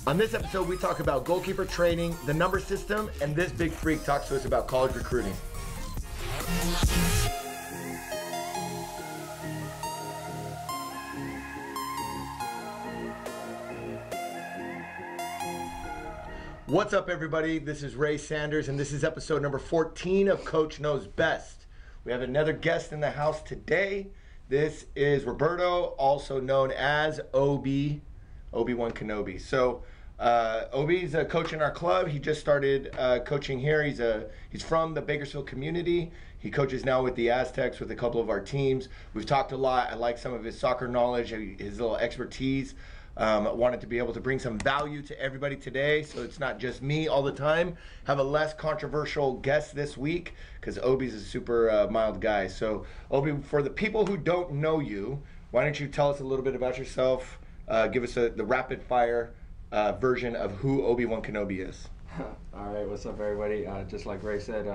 On this episode, we talk about goalkeeper training, the number system, and this big freak talks to us about college recruiting. What's up, everybody? This is Ray Sanders, and this is episode number 14 of Coach Knows Best. We have another guest in the house today. This is Roberto, also known as Obi-Wan Kenobi. So, Obi's a coach in our club. He just started coaching here. He's from the Bakersfield community. He coaches now with the Aztecs with a couple of our teams. We've talked a lot. I like some of his soccer knowledge, his little expertise. Wanted to be able to bring some value to everybody today, so it's not just me all the time. Have a less controversial guest this week because Obi's a super mild guy. So, Obi, for the people who don't know you, why don't you tell us a little bit about yourself? Give us the rapid fire version of who Obi-Wan Kenobi is. All right, what's up, everybody? Just like Ray said,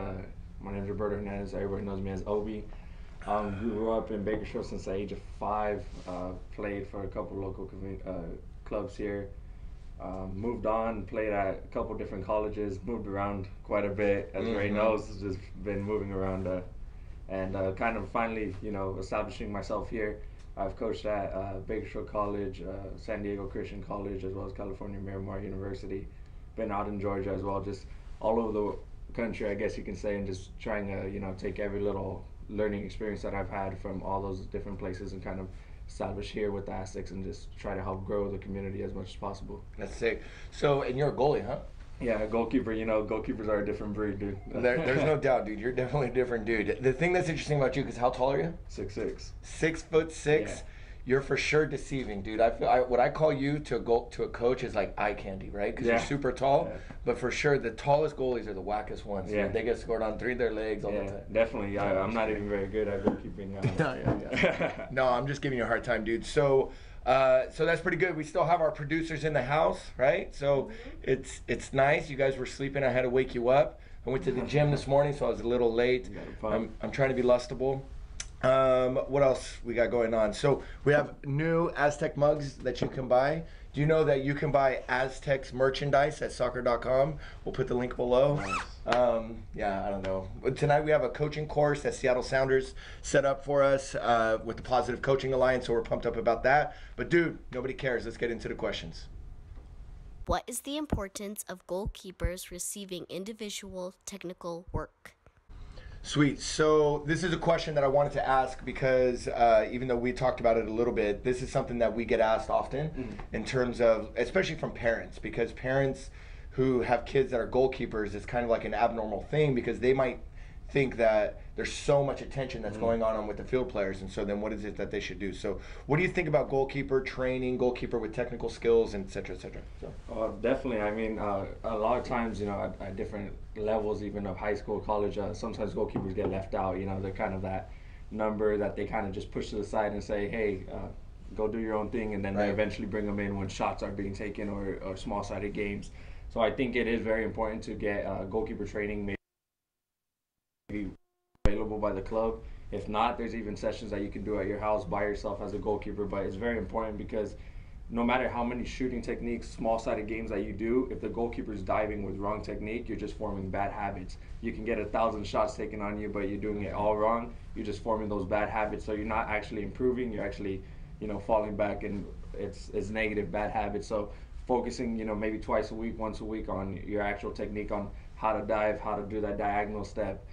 my name is Roberto Hernandez. Everybody knows me as Obi. Grew up in Bakersfield since the age of 5. Played for a couple local clubs here. Moved on, played at a couple different colleges. Moved around quite a bit, as Ray knows. Just been moving around, and kind of finally, establishing myself here. I've coached at Bakersfield College, San Diego Christian College, as well as California Miramar University. Been out in Georgia as well, just all over the country, I guess you can say, and just trying to, take every little learning experience that I've had from all those different places and kind of establish here with the Aztecs and just try to help grow the community as much as possible. That's sick. So, and you're a goalie, huh? Yeah, goalkeeper. Goalkeepers are a different breed, dude. There's no doubt, dude. You're definitely a different dude. The thing that's interesting about you, because how tall are you? 6'6". 6'6". Yeah. You're for sure deceiving, dude. I feel what I call you to a coach is like eye candy, right? Because you're super tall, but for sure the tallest goalies are the wackest ones. Yeah. They get scored on 3 of their legs all the time. Definitely. I'm not even very good at goalkeeping. No, I'm just giving you a hard time, dude. So that's pretty good. We still have our producers in the house, right? So it's nice. You guys were sleeping. I had to wake you up. I went to the gym this morning, so I was a little late. I'm trying to be lustable. What else we got going on? So we have new Aztec mugs that you can buy. Do you know that you can buy Aztecs merchandise at soccer.com? We'll put the link below. Nice. I don't know. But tonight we have a coaching course that Seattle Sounders set up for us with the Positive Coaching Alliance, so we're pumped up about that. But dude, nobody cares. Let's get into the questions. What is the importance of goalkeepers receiving individual technical work? Sweet. So this is a question that I wanted to ask because even though we talked about it a little bit, this is something that we get asked often in terms of, especially from parents, because parents who have kids that are goalkeepers, it's kind of like an abnormal thing because they might think that there's so much attention that's going on with the field players, and so then what is it that they should do? So what do you think about goalkeeper training, goalkeeper with technical skills, and et cetera, et cetera? So. Definitely. I mean, a lot of times, at different levels, even of high school, college, sometimes goalkeepers get left out. They're kind of that number that they kind of just push to the side and say, hey, go do your own thing, and then they eventually bring them in when shots are being taken or small-sided games. So I think it is very important to get goalkeeper training maybe available by the club. If not, there's even sessions that you can do at your house by yourself as a goalkeeper, but it's very important because no matter how many shooting techniques, small-sided games that you do, if the goalkeeper's diving with wrong technique, you're just forming bad habits. You can get 1,000 shots taken on you, but you're doing it all wrong. You're just forming those bad habits, so you're not actually improving. You're actually, falling back, and it's negative, bad habits. So focusing, maybe twice a week, once a week on your actual technique on how to dive, how to do that diagonal step,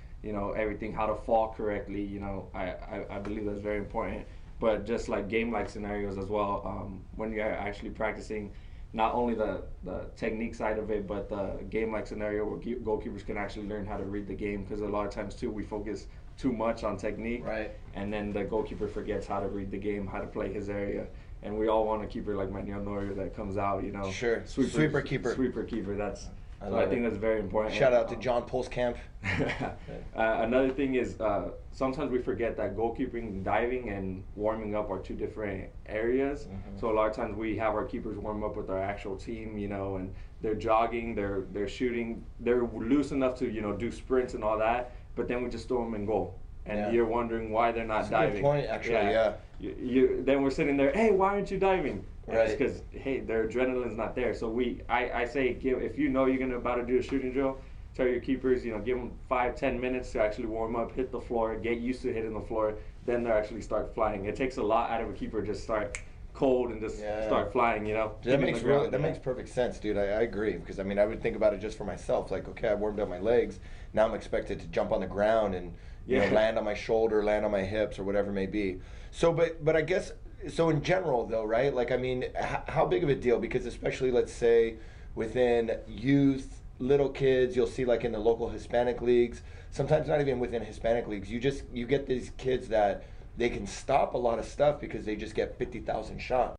everything, how to fall correctly, I believe that's very important. But just like game-like scenarios as well, when you're actually practicing not only the technique side of it, but the game-like scenario where goalkeepers can actually learn how to read the game, because a lot of times too we focus too much on technique, and then the goalkeeper forgets how to read the game, how to play his area. And we all want a keeper like Manuel Neuer that comes out, Sure. Sweeper keeper. Sweeper keeper, I think that's very important. Shout out to John Polskamp. Another thing is sometimes we forget that goalkeeping, diving, and warming up are 2 different areas. So a lot of times we have our keepers warm up with our actual team, and they're jogging, they're shooting, they're loose enough to do sprints and all that, but then we just throw them in goal. And you're wondering why they're not diving. That's a good point, actually, Then we're sitting there, hey, why aren't you diving? And Right. it's because, hey, their adrenaline's not there. So I say, if you know you're gonna about to do a shooting drill, tell your keepers, give them 5-10 minutes to actually warm up, hit the floor, get used to hitting the floor. Then they'll actually start flying. It takes a lot out of a keeper to just start cold and just start flying. That makes perfect sense, dude. I agree, because I mean, I would think about it just for myself. Like, okay, I warmed up my legs. Now I'm expected to jump on the ground and land on my shoulder, land on my hips, or whatever it may be. So, but I guess, so in general though, right? Like, I mean, how big of a deal? Because especially, let's say, within youth, little kids, you'll see like in the local Hispanic leagues, sometimes not even within Hispanic leagues, you get these kids that they can stop a lot of stuff because they just get 50,000 shots,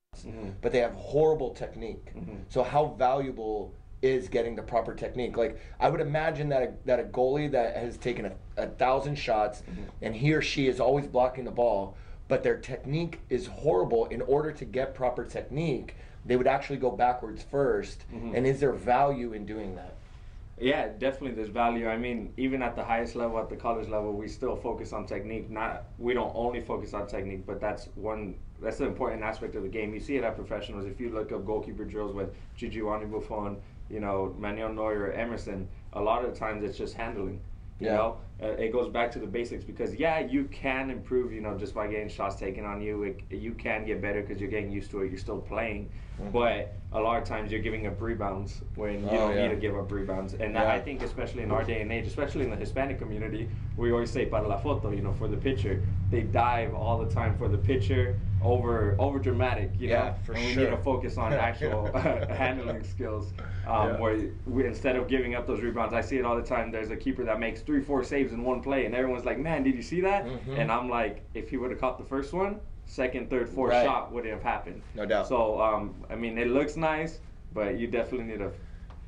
but they have horrible technique. So how valuable is getting the proper technique? Like, I would imagine that a goalie that has taken 1,000 shots and he or she is always blocking the ball, but their technique is horrible. In order to get proper technique, they would actually go backwards first. And is there value in doing that? Yeah, definitely there's value. I mean, even at the highest level, at the college level, we still focus on technique. We don't only focus on technique, but that's an important aspect of the game. You see it at professionals. If you look up goalkeeper drills with Giovanni Buffon, Manuel Neuer, Emerson, a lot of the times it's just handling. You know, it goes back to the basics, because you can improve, just by getting shots taken on you. You can get better because you're getting used to it. You're still playing, but a lot of times you're giving up rebounds when you don't need to give up rebounds. And I think, especially in our day and age, especially in the Hispanic community, we always say para la foto, for the picture. They dive all the time for the picture, over dramatic, for and we sure. need to focus on actual handling skills. Where instead of giving up those rebounds, I see it all the time. There's a keeper that makes 3-4 saves in one play, and everyone's like, "Man, did you see that?" And I'm like, if he would have caught the first one, second, third, fourth shot wouldn't have happened. No doubt. So I mean, it looks nice, but you definitely need to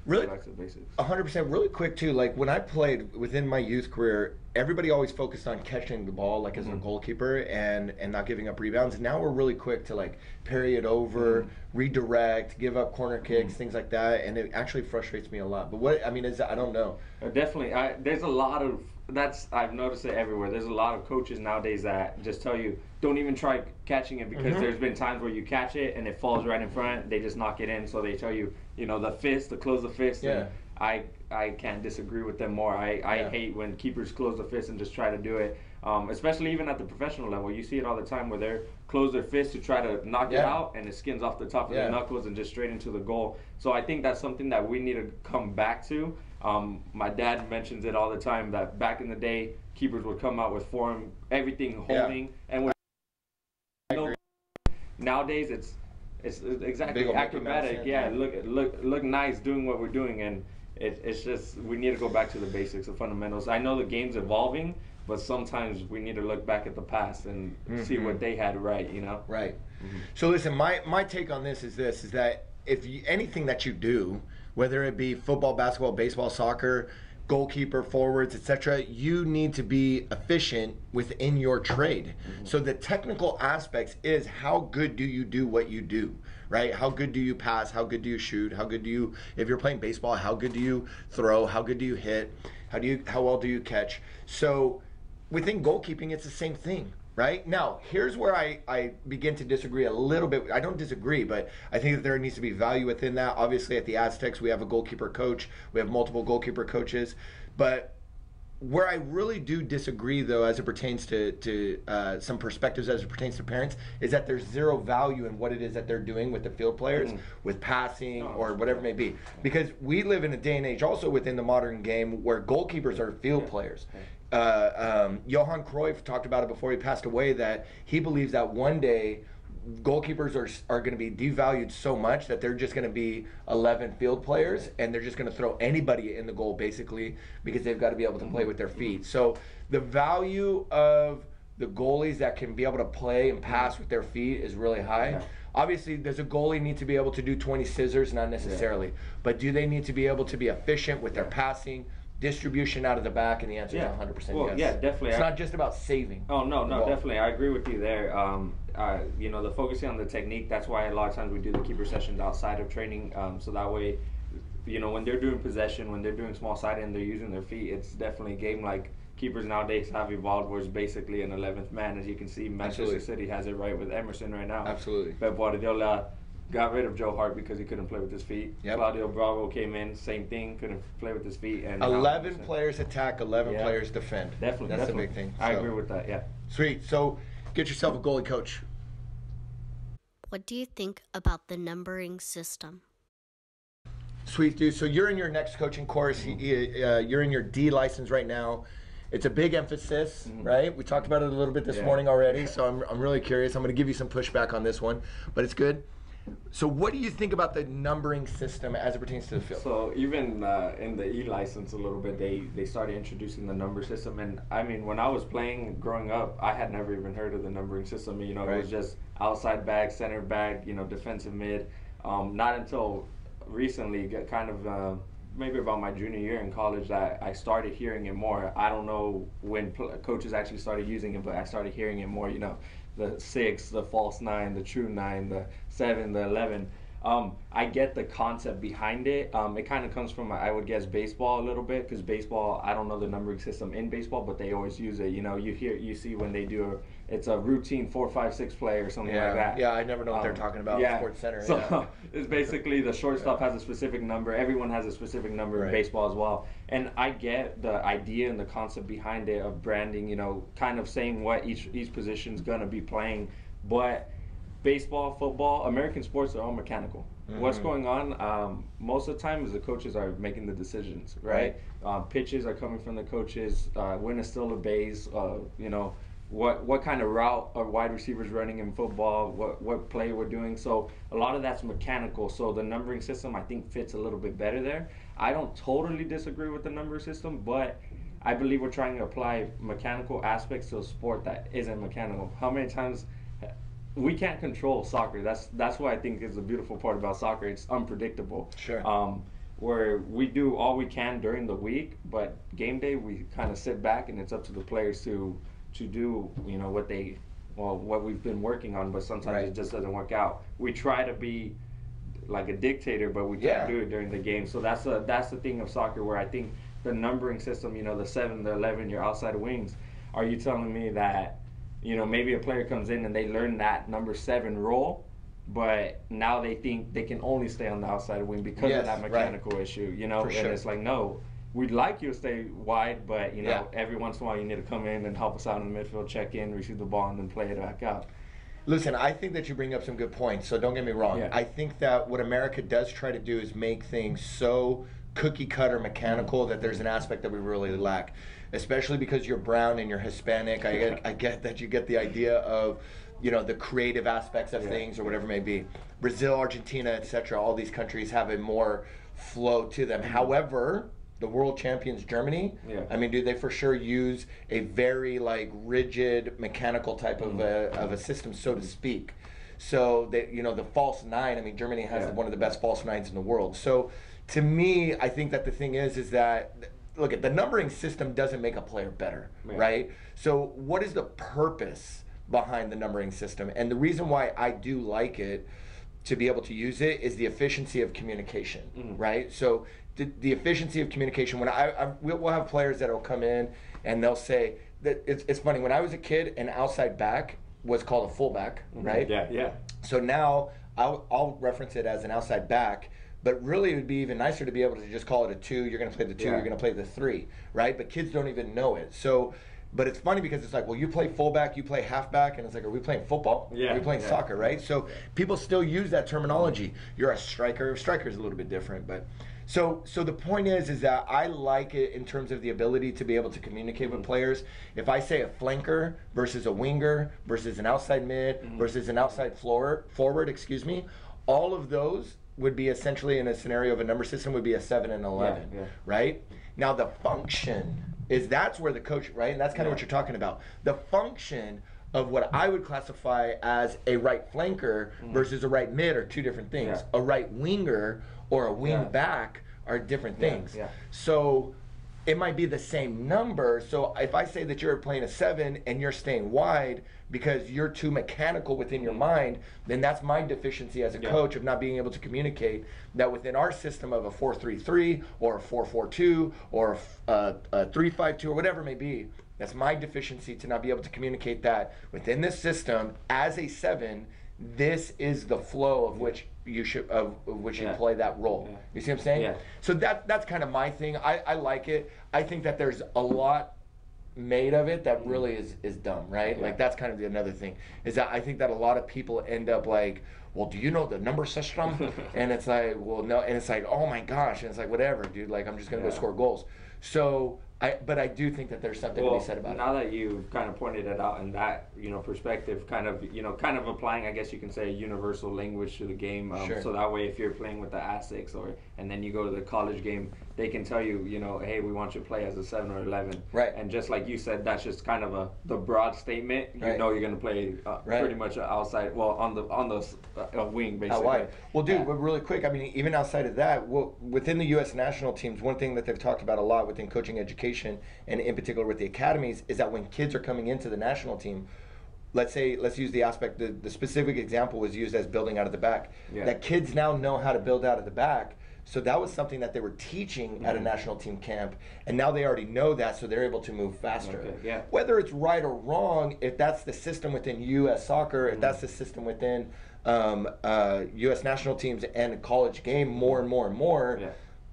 really back to the basics. 100%. Really quick too. Like, when I played within my youth career, everybody always focused on catching the ball, like as a goalkeeper, and not giving up rebounds. And now we're really quick to like parry it over, redirect, give up corner kicks, things like that. And it actually frustrates me a lot. But what I mean is, I don't know. Definitely, there's a lot of I've noticed it everywhere. There's a lot of coaches nowadays that just tell you, don't even try catching it, because there's been times where you catch it and it falls right in front. They just knock it in. So they tell you, the fist, to close the fist. Yeah. And I can't disagree with them more. I hate when keepers close the fist and just try to do it. Especially even at the professional level, you see it all the time where they close their fist to try to knock it out, and it skins off the top of their knuckles and just straight into the goal. So I think that's something that we need to come back to. My dad mentions it all the time, that back in the day, keepers would come out with form, everything holding, and nowadays it's exactly acrobatic. Look nice doing what we're doing, and it's just, we need to go back to the basics, the fundamentals. I know the game's evolving, but sometimes we need to look back at the past and see what they had right. Right. So listen, my take on this is that anything that you do, whether it be football, basketball, baseball, soccer, goalkeeper, forwards, etc., you need to be efficient within your trade. So the technical aspects is, how good do you do what you do, right? How good do you pass? How good do you shoot? How good do you, if you're playing baseball, how good do you throw? How good do you hit? How well do you catch? So within goalkeeping, it's the same thing. Right? Now, here's where I begin to disagree a little bit. I don't disagree, but I think that there needs to be value within that. Obviously, at the Aztecs, we have a goalkeeper coach. We have multiple goalkeeper coaches. But where I really do disagree, though, as it pertains to some perspectives as it pertains to parents, is that there's zero value in what it is that they're doing with the field players, with passing or whatever it may be. Because we live in a day and age also within the modern game where goalkeepers are field players. Johan Cruyff talked about it before he passed away, that he believes that one day goalkeepers are going to be devalued so much that they're just going to be 11 field players, and they're just going to throw anybody in the goal basically, because they've got to be able to play with their feet. So the value of the goalies that can be able to play and pass with their feet is really high. Obviously, does a goalie need to be able to do 20 scissors? Not necessarily. But do they need to be able to be efficient with their passing, distribution out of the back? And the answer is 100% well, yes. Yeah, definitely. It's not just about saving. Oh, no, definitely. I agree with you there. The focusing on the technique, that's why a lot of times we do the keeper sessions outside of training. So that way, when they're doing possession, when they're doing small side and they're using their feet, it's definitely a game like keepers nowadays have evolved, where it's basically an 11th man. As you can see, Manchester City has it right with Emerson right now. Absolutely. Pep Guardiola got rid of Joe Hart because he couldn't play with his feet. Yep. Claudio Bravo came in, same thing, couldn't play with his feet. And 11 players attack, 11 players defend. Definitely. That's the big thing. I agree with that, yeah. Sweet. So get yourself a goalie coach. What do you think about the numbering system? Sweet, dude. So you're in your next coaching course. You're in your D license right now. It's a big emphasis, right? We talked about it a little bit this morning already, so I'm really curious. I'm going to give you some pushback on this one, but it's good. So what do you think about the numbering system as it pertains to the field? So even in the E-license a little bit, they started introducing the number system. And I mean, when I was playing growing up, I had never even heard of the numbering system. You know, it was just outside back, center back, you know, defensive mid. Not until recently, kind of maybe about my junior year in college, that I started hearing it more. I don't know when coaches actually started using it, but I started hearing it more, you know, the 6, the false 9, the true 9, the 7, the 11. I get the concept behind it. It kind of comes from, I would guess, baseball a little bit, because baseball, I don't know the numbering system in baseball, but they always use it. You know, you see when they do it's a routine 4-5-6 play or something like that. Yeah, I never know what they're talking about. Sports Center. So it's basically the shortstop has a specific number. Everyone has a specific number in baseball as well. And I get the idea and the concept behind it of branding. You know, kind of saying what each position's gonna be playing, but baseball, football, American sports are all mechanical. What's going on most of the time is the coaches are making the decisions, right? Pitches are coming from the coaches. When is still a base? You know, what kind of route are wide receivers running in football? What play we're doing? So a lot of that's mechanical. So the numbering system, I think, fits a little bit better there. I don't totally disagree with the number system, but I believe we're trying to apply mechanical aspects to a sport that isn't mechanical. How many times we can't control soccer? That's what I think is the beautiful part about soccer. It's unpredictable. Sure. Where we do all we can during the week, but game day we kind of sit back and it's up to the players to do, you know, what we've been working on, but sometimes it just doesn't work out. We try to be like a dictator, but we can't do it during the game. So that's the thing of soccer, where I think the numbering system, you know, the 7, the 11, your outside wings. Are you telling me that, you know, maybe a player comes in and they learn that number 7 role, but now they think they can only stay on the outside wing because of that mechanical issue, you know? And it's like, no, we'd like you to stay wide, but, you know, every once in a while you need to come in and help us out in the midfield, check in, receive the ball, and then play it back out. Listen, I think that you bring up some good points, so don't get me wrong. I think that what America does try to do is make things so cookie cutter mechanical that there's an aspect that we really lack, especially because you're brown and you're Hispanic. I get that you get the idea of, you know, the creative aspects of things or whatever it may be. Brazil, Argentina, etc., all these countries have a more flow to them. However, the world champions Germany, I mean, they for sure use a very like rigid mechanical type of a system, so to speak. So that, you know, the false 9, I mean, Germany has one of the best false 9s in the world. So to me, I think that the thing is that, look, at the numbering system doesn't make a player better, right? So what is the purpose behind the numbering system? And the reason why I do like it, to be able to use it, is the efficiency of communication, right? So the efficiency of communication, when we'll have players that will come in and they'll say that it's funny, when I was a kid, an outside back was called a fullback, right? So now I'll reference it as an outside back, but really it would be even nicer to be able to just call it a 2. You're going to play the 2, you're going to play the 3, right? But kids don't even know it. So, but it's funny because it's like, well, you play fullback, you play halfback, and it's like, are we playing football? Are we playing soccer, right? So people still use that terminology. You're a striker. Striker's a little bit different, but so the point is that I like it in terms of the ability to be able to communicate with players. If I say a flanker versus a winger versus an outside mid versus an outside forward, excuse me, all of those would be essentially, in a scenario of a number system, would be a 7 and 11, right? Now the function is, that's where the coach, right? And that's kind of what you're talking about. The function of what I would classify as a right flanker versus a right mid are two different things. A right winger or a wing back are different things. So it might be the same number. So if I say that you're playing a 7 and you're staying wide because you're too mechanical within your mind, then that's my deficiency as a coach of not being able to communicate that within our system of a 4-3-3 or a 4-4-2 or a 3-5-2 or whatever it may be. That's my deficiency, to not be able to communicate that within this system as a 7, this is the flow of which you should of which you Yeah. play that role. Yeah. You see what I'm saying? Yeah. So that's kind of my thing. I like it. I think that there's a lot made of it that really is dumb, right? Yeah. Like that's kind of another thing is that I think that a lot of people end up like, well, do you know the number system? And it's like, well, no, and it's like, oh my gosh, and it's like, whatever, dude. Like I'm just gonna go score goals. So but I do think that there's something to be said about now that you've kind of pointed it out in that perspective, kind of applying, I guess you can say, a universal language to the game. Sure. So that way, if you're playing with the Aztecs and then you go to the college game, they can tell you, hey, we want you to play as a 7 or 11. Right. And just like you said, that's just kind of the broad statement. You know you're going to play pretty much outside, well, on the wing, basically. Out wide. Well, dude, but really quick, I mean, even outside of that, within the U.S. national teams, one thing that they've talked about a lot within coaching education, and in particular with the academies, is that when kids are coming into the national team, let's use the aspect, the specific example was used as building out of the back. Yeah. That kids now know how to build out of the back. So that was something that they were teaching at a national team camp, and now they already know that, so they're able to move faster. Okay, yeah. Whether it's right or wrong, if that's the system within U.S. soccer, if that's the system within U.S. national teams and college game more and more and more,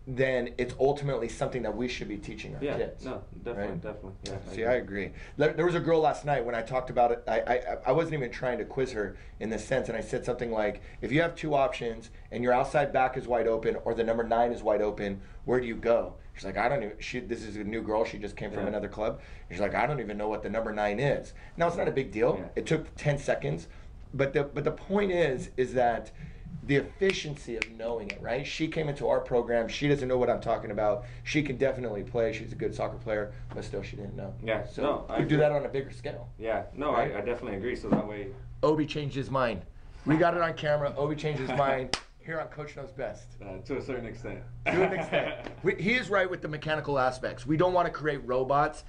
then it's ultimately something that we should be teaching our kids. No, definitely, right? definitely. Yeah, See, I agree. There was a girl last night when I talked about it. I wasn't even trying to quiz her in this sense, and I said something like, if you have two options and your outside back is wide open or the number 9 is wide open, where do you go? She's like, I don't even. This is a new girl. She just came from another club. She's like, I don't even know what the number 9 is. Now it's not a big deal. Yeah. It took 10 seconds, but the point is that the efficiency of knowing it, right? She came into our program. She doesn't know what I'm talking about. She can definitely play. She's a good soccer player, but still she didn't know. Yeah. So we do that on a bigger scale. Yeah. No, right? I definitely agree. So that way. Obi changed his mind. We got it on camera. Obi changed his mind here on Coach Knows Best. To a certain extent. To an extent. He is right with the mechanical aspects. We don't want to create robots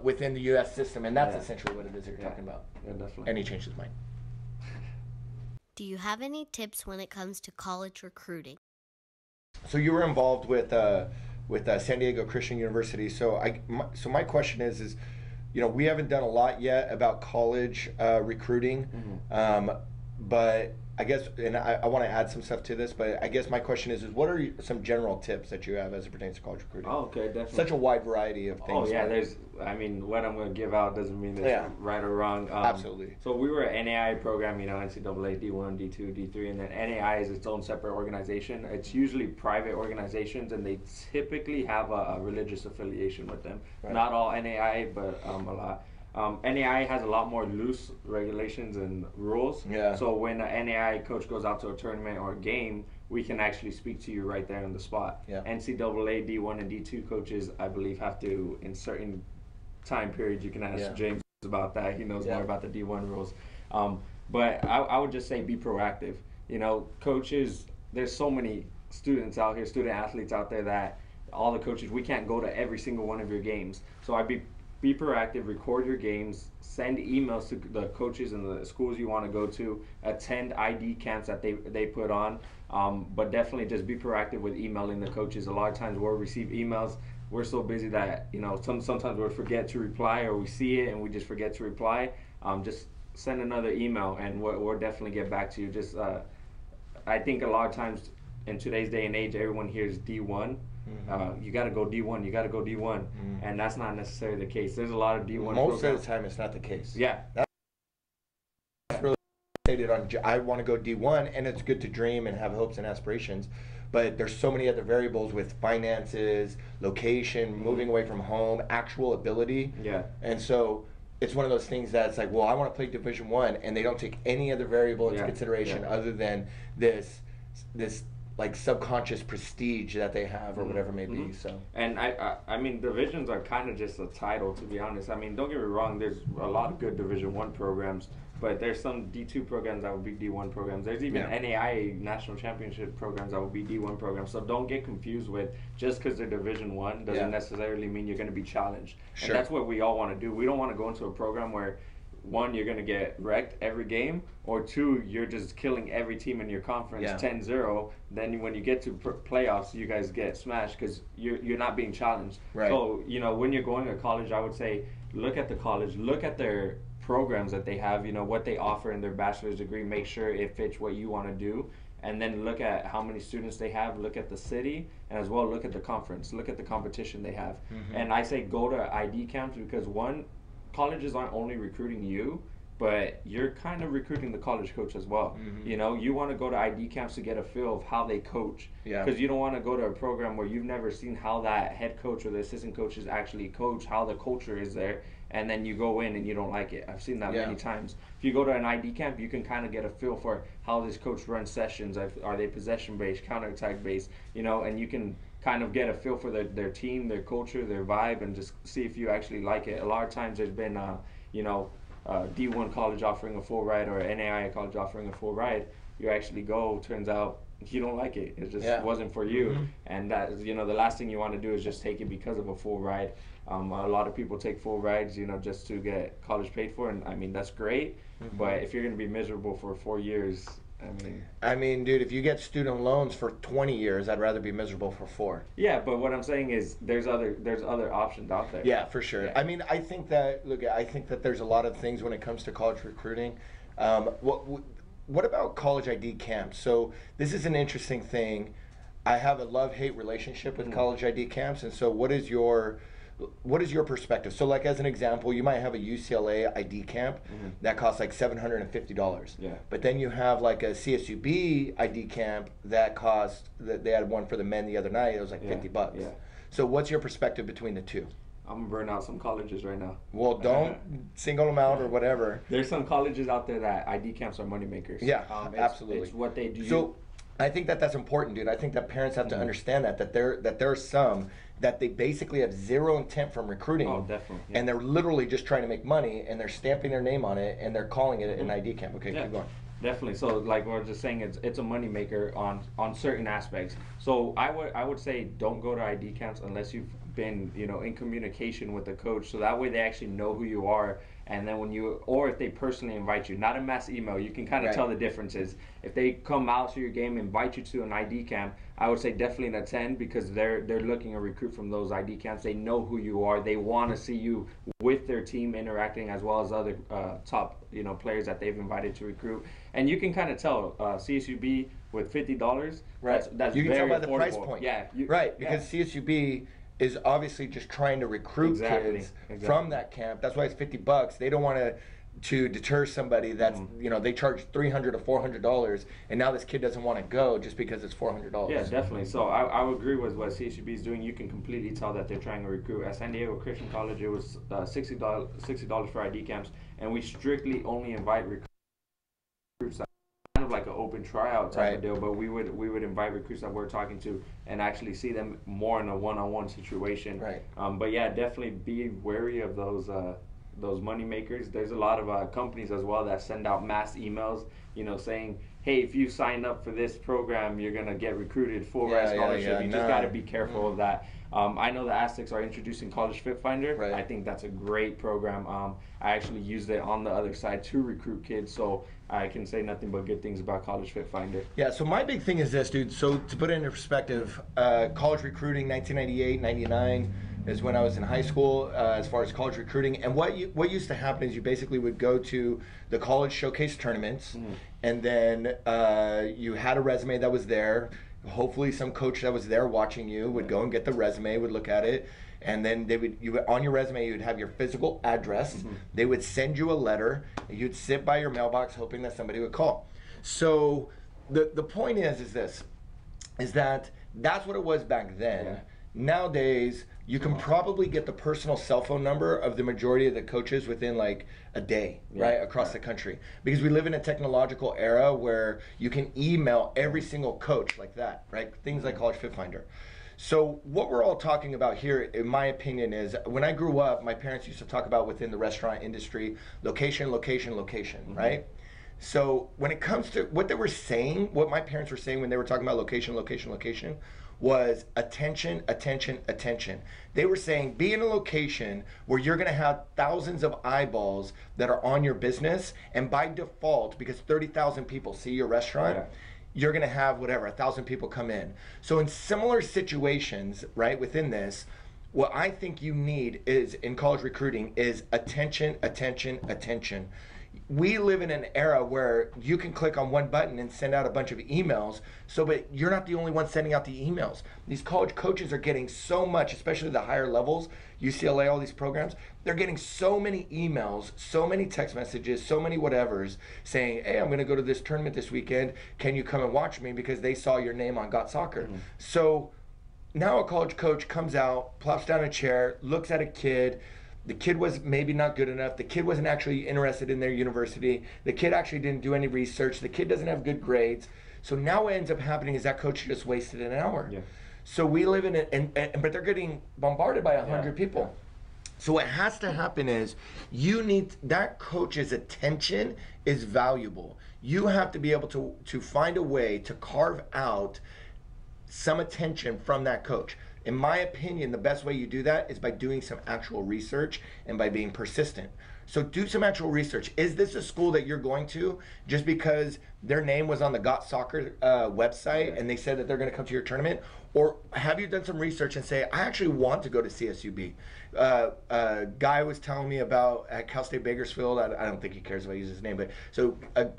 within the U.S. system, and that's essentially what it is that you're talking about. Yeah, definitely. And he changed his mind. Do you have any tips when it comes to college recruiting? So you were involved with San Diego Christian University. So my question is, we haven't done a lot yet about college recruiting, but I guess, and I want to add some stuff to this, but I guess my question is what are some general tips that you have as it pertains to college recruiting? Oh, okay, definitely. Such a wide variety of things. Oh, yeah, what I'm going to give out doesn't mean it's right or wrong. Absolutely. So we were an NAI program, NCAA, D1, D2, D3, and then NAI is its own separate organization. It's usually private organizations, and they typically have a religious affiliation with them. Right. Not all NAI, but a lot. NAI has a lot more loose regulations and rules. Yeah. So when an NAI coach goes out to a tournament or a game, we can actually speak to you right there on the spot. Yeah. NCAA, D1, and D2 coaches, I believe, have to, in certain time periods, you can ask James about that. He knows more about the D1 rules. But I would just say be proactive. Coaches, there's so many student athletes out there that all the coaches, we can't go to every single one of your games. So I'd be proactive, record your games, send emails to the coaches and the schools you want to go to, attend ID camps that they put on, but definitely just be proactive with emailing the coaches. A lot of times we'll receive emails, we're so busy that sometimes we'll forget to reply, or we see it and we just forget to reply. Just send another email and we'll definitely get back to you. Just I think a lot of times in today's day and age, everyone hears D1. You got to go D1. You got to go D1, and that's not necessarily the case. There's a lot of D1. Most of the time, it's not the case. Yeah. That's really stated on. I want to go D1, and it's good to dream and have hopes and aspirations, but there's so many other variables with finances, location, moving away from home, actual ability. Yeah. And so it's one of those things that's like, well, I want to play Division I, and they don't take any other variable into consideration other than this like subconscious prestige that they have or whatever it may be. So, and I mean divisions are kind of just a title, to be honest. I mean, don't get me wrong, there's a lot of good Division I programs, but there's some D2 programs that would be D1 programs. There's even NAIA national championship programs that would be D1 programs. So don't get confused with just because they're Division I doesn't necessarily mean you're going to be challenged. Sure. And that's what we all want to do. We don't want to go into a program where, one, you're going to get wrecked every game, or two, you're just killing every team in your conference 10-0. Then when you get to playoffs, you guys get smashed because you're not being challenged. Right. So, when you're going to college, I would say look at the college, look at their programs that they have, what they offer in their bachelor's degree, make sure it fits what you want to do. and then look at how many students they have, look at the city, and as well look at the conference, look at the competition they have. And I say go to ID camps because one, colleges aren't only recruiting you, but you're kind of recruiting the college coach as well. You know, you want to go to ID camps to get a feel of how they coach. Because you don't want to go to a program where you've never seen how that head coach or the assistant coaches actually coach, how the culture is there, and then you go in and you don't like it. I've seen that many times. If you go to an ID camp, you can kind of get a feel for how this coach runs sessions. Are they possession-based, counterattack-based, you know, and you can kind of get a feel for their team, their culture, their vibe, and just see if you actually like it. A lot of times there's been, you know, D1 college offering a full ride or NAIA college offering a full ride. You actually go, turns out you don't like it. It just wasn't for you. And that, you know, the last thing you want to do is just take it because of a full ride. A lot of people take full rides, you know, just to get college paid for, and I mean that's great. But if you're going to be miserable for 4 years, I mean, dude, if you get student loans for 20 years, I'd rather be miserable for 4. Yeah, but what I'm saying is there's other options out there. Yeah, for sure. I mean, I think that there's a lot of things when it comes to college recruiting. What about college ID camps? So this is an interesting thing. I have a love-hate relationship with college ID camps, and so what is your perspective? So like as an example, you might have a UCLA ID camp that costs like $750. But then you have like a CSUB ID camp that they had one for the men the other night, it was like $50. So what's your perspective between the two? I'm gonna burn out some colleges right now. Well, don't single them out or whatever. There's some colleges out there that ID camps are moneymakers. Yeah, absolutely. It's what they do. So I think that's important, dude. I think that parents have to understand that there are some that they basically have zero intent from recruiting. Oh, definitely. And they're literally just trying to make money, and they're stamping their name on it, and they're calling it an ID camp. Okay, keep going. Definitely. So like what I was just saying, it's a moneymaker on certain aspects. So I would say don't go to ID camps unless you've been, you know, in communication with the coach, so that way they actually know who you are. And then or if they personally invite you, not a mass email, you can kind of tell the differences. If they come out to your game, invite you to an ID camp, I would say definitely attend, because they're looking to recruit from those ID camps. They know who you are. They want to see you with their team interacting, as well as other top, you know, players that they've invited to recruit. And you can kind of tell CSUB with $50. That's you can very tell by the affordable. price point. Because CSUB is obviously just trying to recruit kids from that camp. That's why it's $50. They don't want to deter somebody that's you know, they charge $300 to $400, and now this kid doesn't want to go just because it's $400. Yeah, definitely. So I would agree with what CSUB is doing. You can completely tell that they're trying to recruit. At San Diego Christian College, it was $60 for ID camps, and we strictly only invite recruits that kind of like an open tryout type of deal. But we would invite recruits that we're talking to and actually see them more in a one-on-one situation. But yeah, definitely be wary of those money makers. There's a lot of companies as well that send out mass emails, you know, saying, hey, if you sign up for this program, you're gonna get recruited full ride scholarship. You just got to be careful of that. I know the Aztecs are introducing College Fit Finder. I think that's a great program. I actually used it on the other side to recruit kids, so I can say nothing but good things about College Fit Finder. Yeah, so my big thing is this, dude. So to put it into perspective, college recruiting, 1998, 99 is when I was in high school, as far as college recruiting. And what used to happen is you basically would go to the college showcase tournaments, and then you had a resume that was there. Hopefully some coach that was there watching you would go and get the resume, would look at it, and then on your resume you would have your physical address. They would send you a letter, and you'd sit by your mailbox hoping that somebody would call. So the point is that that's what it was back then. Nowadays, you can probably get the personal cell phone number of the majority of the coaches within like a day, across the country. Because we live in a technological era where you can email every single coach like that, right? Things like College Fit Finder. So what we're all talking about here, in my opinion, is when I grew up, my parents used to talk about within the restaurant industry, location, location, location, right? So when it comes to what they were saying, what my parents were saying when they were talking about location, location, location, was attention, attention, attention. They were saying be in a location where you're gonna have thousands of eyeballs that are on your business, and by default, because 30,000 people see your restaurant, you're gonna have whatever, 1,000 people come in. So in similar situations, right, within this, what I think you need is, in college recruiting, is attention, attention, attention. we live in an era where you can click on one button and send out a bunch of emails. So, but you're not the only one sending out the emails. These college coaches are getting so much, especially the higher levels, UCLA, all these programs, they're getting so many emails, so many text messages, so many whatevers saying, hey, I'm going to go to this tournament this weekend. Can you come and watch me? Because they saw your name on Got Soccer. Mm-hmm. So now a college coach comes out, plops down a chair, looks at a kid. The kid was maybe not good enough. The kid wasn't actually interested in their university. The kid actually didn't do any research. The kid doesn't have good grades. So now what ends up happening is that coach just wasted an hour. Yeah. So we live in it, but they're getting bombarded by 100 people. Yeah. So what has to happen is that coach's attention is valuable. You have to be able to find a way to carve out some attention from that coach. In my opinion, the best way you do that is by doing some actual research and by being persistent. So do some actual research. Is this a school that you're going to just because their name was on the Got Soccer website and they said that they're going to come to your tournament? Or have you done some research and say, I actually want to go to CSUB? A guy was telling me about at Cal State Bakersfield, I don't think he cares if I use his name, but so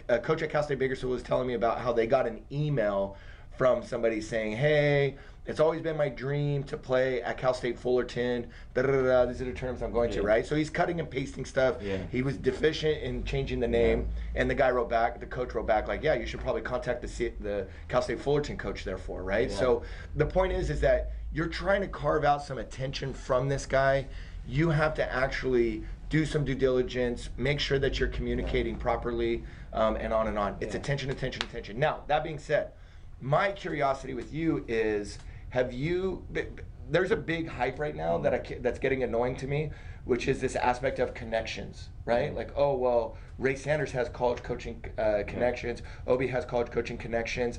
a coach at Cal State Bakersfield was telling me about how they got an email from somebody saying, hey, it's always been my dream to play at Cal State Fullerton. These are the terms I'm going to, right? So he's cutting and pasting stuff. Yeah. He was deficient in changing the name. Yeah. And the guy wrote back, the coach wrote back like, yeah, you should probably contact the Cal State Fullerton coach therefore, right? Yeah. So the point is that you're trying to carve out some attention from this guy. You have to actually do some due diligence, make sure that you're communicating properly, and on and on. It's attention, attention, attention. Now, that being said, my curiosity with you is, there's a big hype right now that's getting annoying to me, which is this aspect of connections, right? Like, oh, well, Ray Sanders has college coaching connections, Obi has college coaching connections.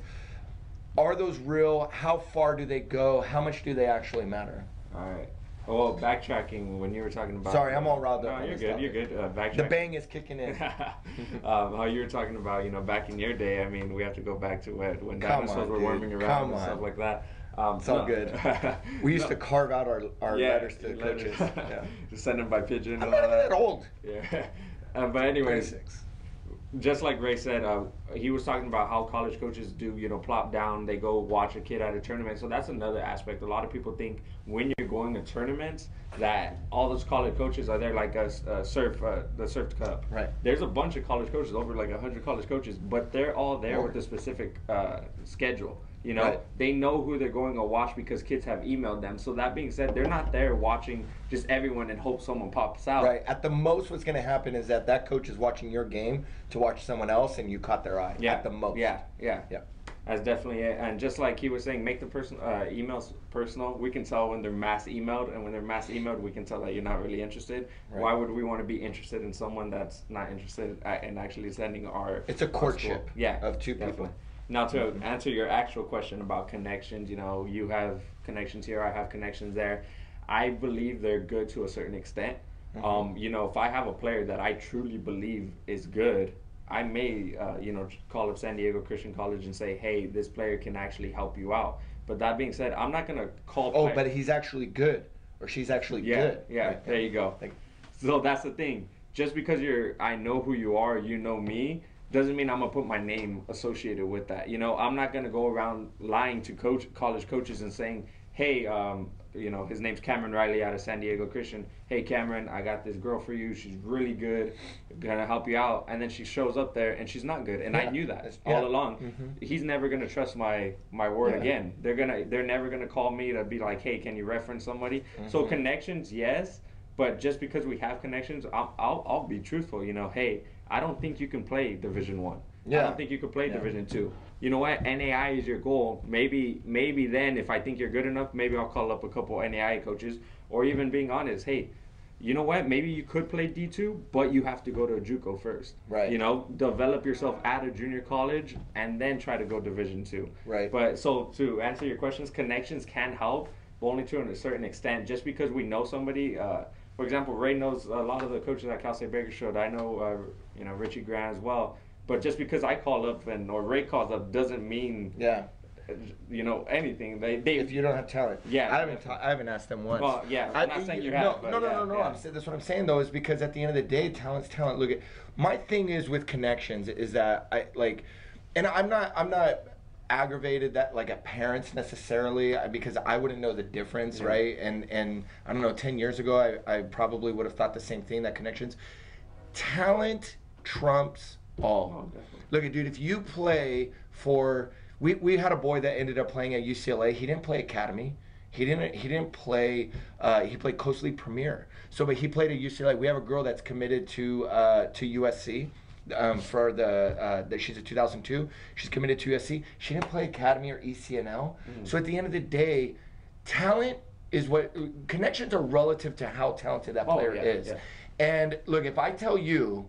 Are those real? How far do they go? How much do they actually matter? All right. Well, backtracking when you were talking about. Sorry, I'm all riled up. No, you're good. You're good. Backtracking. The bang is kicking in. How you were talking about, back in your day. I mean, we have to go back to when dinosaurs were roaming around and stuff like that. It's all good. We used to carve out our letters to coaches. Yeah. Just send them by pigeon. I'm not even that old. Yeah. But anyways, 26. Just like Ray said, he was talking about how college coaches do, plop down, they go watch a kid at a tournament. So that's another aspect. A lot of people think when you're going to tournaments that all those college coaches are there like the Surf Cup. Right. There's a bunch of college coaches, over like 100 college coaches, but they're all there with a specific schedule. Right. They know who they're going to watch because kids have emailed them. So that being said, they're not there watching just everyone and hope someone pops out. Right. At the most, what's going to happen is that coach is watching your game to watch someone else, and you caught their eye. Yeah. At the most. Yeah. That's definitely it. And just like he was saying, make the emails personal. We can tell when they're mass emailed, and when they're mass emailed, we can tell that you're not really interested. Right. Why would we want to be interested in someone that's not interested in actually sending our? It's a courtship. Of two definitely. people. Now, to answer your actual question about connections, you have connections here, I have connections there. I believe they're good to a certain extent. Mm-hmm. If I have a player that I truly believe is good, I may, call up San Diego Christian College and say, hey, this player can actually help you out. But that being said, I'm not going to call. Oh, but he's actually good, or she's actually good. Yeah, right. There you go. So that's the thing. Just because I know who you are, you know me, doesn't mean I'm going to put my name associated with that. I'm not going to go around lying to college coaches and saying, hey, his name's Cameron Riley out of San Diego Christian. Hey, Cameron, I got this girl for you. She's really good. Going to help you out. And then she shows up there and she's not good. And I knew that all along. Mm-hmm. He's never going to trust my word again. They're never going to call me to be like, hey, can you reference somebody? Mm-hmm. So connections, yes. But just because we have connections, I'll be truthful. Hey, I don't think you can play Division I. I don't think you can play Division II. You know what? NAI is your goal. Maybe then, if I think you're good enough, maybe I'll call up a couple NAI coaches. Or even being honest, hey, you know what? Maybe you could play D2, but you have to go to a JUCO first. Right. Develop yourself at a junior college and then try to go Division II. Right. But so to answer your questions, connections can help, but only to a certain extent. Just because we know somebody. For example, Ray knows a lot of the coaches at Cal State Bakersfield. I know, Richie Grant as well. But just because I call up or Ray calls up doesn't mean anything. They if you don't have talent. Yeah, I haven't asked them once. Well, yeah, I'm not saying you have. No. That's what I'm saying though, is because at the end of the day, talent's talent. Look at my thing is with connections is that I like, and I'm not aggravated that like at parents necessarily because I wouldn't know the difference, right? And I don't know, 10 years ago I probably would have thought the same thing, that connections, talent trumps all. Look at dude, if you play for we had a boy that ended up playing at UCLA. He didn't play academy. He didn't play. He played Coast League Premier. So, but he played at UCLA. We have a girl that's committed to USC. For she's a 2002. She's committed to USC. She didn't play academy or ECNL. So at the end of the day, talent is what connections are relative to how talented that player is. Yeah. And look, if I tell you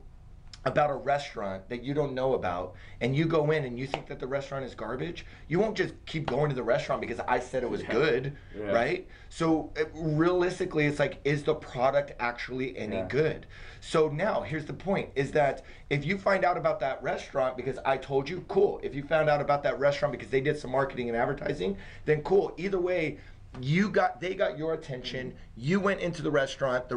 about a restaurant that you don't know about and you go in and you think that the restaurant is garbage, you won't just keep going to the restaurant because I said it was good, right? So realistically, it's like, is the product actually any good? So now here's the point, is that if you find out about that restaurant because I told you, cool. If you found out about that restaurant because they did some marketing and advertising, then cool. Either way, they got your attention, you went into the restaurant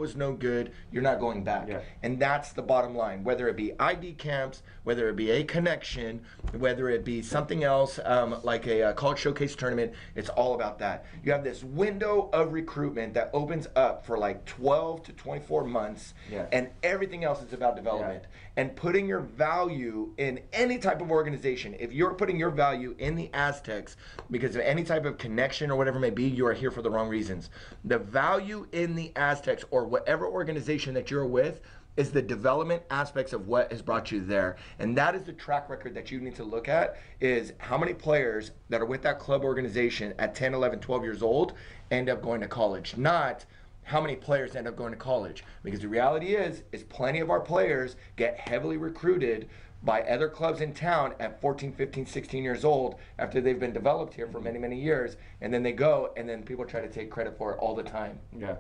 was no good, you're not going back. And that's the bottom line, whether it be ID camps, whether it be a connection, whether it be something else like a college showcase tournament, it's all about that. You have this window of recruitment that opens up for like 12 to 24 months and everything else is about development and putting your value in any type of organization. If you're putting your value in the Aztecs because of any type of connection or whatever it may be, you are here for the wrong reasons. The value in the Aztecs or whatever organization that you're with is the development aspects of what has brought you there. And that is the track record that you need to look at, is how many players that are with that club organization at 10, 11, 12 years old end up going to college, not how many players end up going to college. Because the reality is plenty of our players get heavily recruited by other clubs in town at 14, 15, 16 years old after they've been developed here for many, many years, and then they go and then people try to take credit for it all the time. Yeah.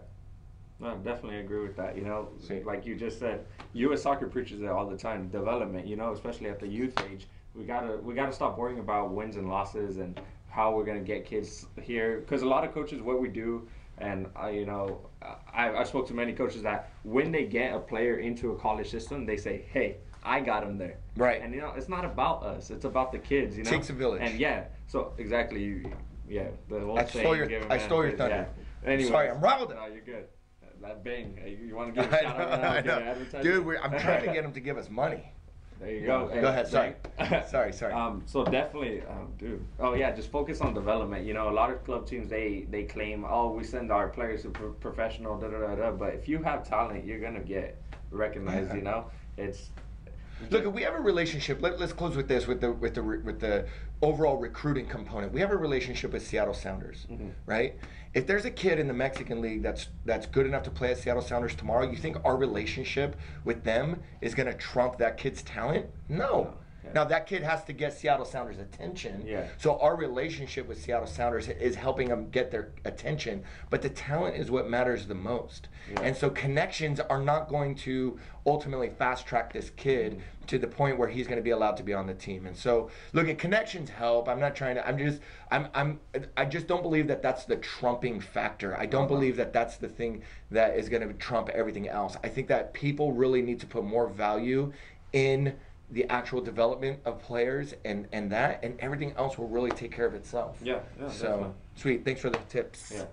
No, I definitely agree with that. Like you just said, U.S. Soccer preaches it all the time. Development, especially at the youth age, we gotta stop worrying about wins and losses and how we're gonna get kids here. Because a lot of coaches, what we do, and I spoke to many coaches that when they get a player into a college system, they say, "Hey, I got him there." Right. And it's not about us; it's about the kids. Takes a village. And so exactly. The whole I stole your thunder. Yeah. Anyway, sorry, I'm riled. No, you're good. That Bing, you want to give a shout out now? Dude, I'm trying to get him to give us money. There you go. Go ahead. Sorry. sorry. So definitely, dude. Oh yeah, just focus on development. A lot of club teams they claim, oh, we send our players to professional, But if you have talent, you're gonna get recognized. It's. Look, we have a relationship. Let's close with this, with the overall recruiting component. We have a relationship with Seattle Sounders, right? If there's a kid in the Mexican League that's good enough to play at Seattle Sounders tomorrow, you think our relationship with them is going to trump that kid's talent? No. Now that kid has to get Seattle Sounders' attention. So our relationship with Seattle Sounders is helping them get their attention, but the talent is what matters the most. And so connections are not going to ultimately fast track this kid to the point where he's going to be allowed to be on the team. And so look, at connections help. I'm not trying to. I just don't believe that that's the trumping factor. I don't believe that that's the thing that is going to trump everything else. I think that people really need to put more value in the actual development of players and everything else will really take care of itself. So definitely. Sweet. Thanks for the tips. Yeah.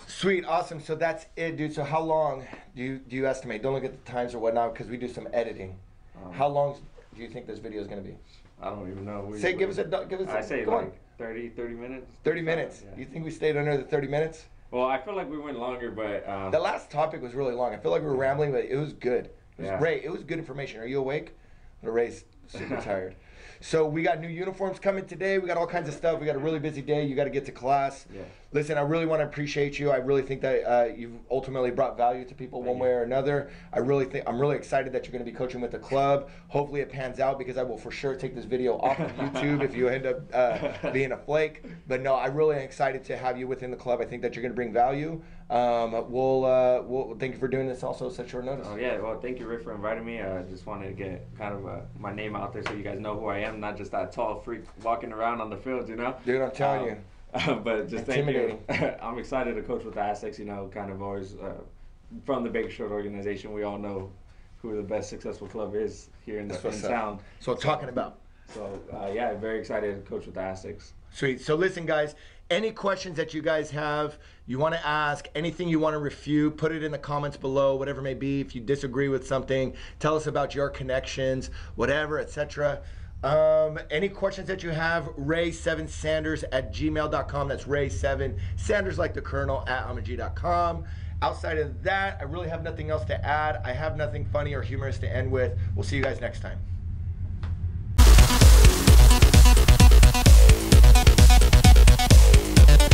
Sweet, awesome. So that's it, dude. So how long do you estimate? Don't look at the times or whatnot because we do some editing. How long do you think this video is going to be? I don't even know. Give us I say like 30 minutes. 30 minutes. Yeah. You think we stayed under the 30 minutes? Well, I feel like we went longer, but the last topic was really long. I feel like we were rambling, but it was good. It was great. It was good information. Are you awake? Ray's super tired. So we got new uniforms coming today. We got all kinds of stuff. We got a really busy day. You got to get to class. Listen, I really want to appreciate you. I really think that you've ultimately brought value to people one way or another. I'm really excited that you're going to be coaching with the club. Hopefully it pans out because I will for sure take this video off of YouTube if you end up being a flake. But no, I'm really excited to have you within the club. I think that you're going to bring value. We'll thank you for doing this also at such short notice. Oh yeah, well thank you, Rick, for inviting me. I just wanted to get kind of my name out there so you guys know who I am. am, not just that tall freak walking around on the field, you know. Dude, I'm telling you. But just thank you. I'm excited to coach with the Aztecs. You know, kind of always from the Baker Short organization, we all know who the best successful club is here in town. So talking about. So yeah, very excited to coach with the Aztecs. Sweet. So listen, guys. Any questions that you guys have, you want to ask, anything you want to refute, put it in the comments below, whatever it may be. If you disagree with something, tell us about your connections, whatever, etc. Any questions that you have, ray7sanders@gmail.com. That's ray7 Sanders like the Colonel @amag.com. Outside of that, I really have nothing else to add. I have nothing funny or humorous to end with. We'll see you guys next time.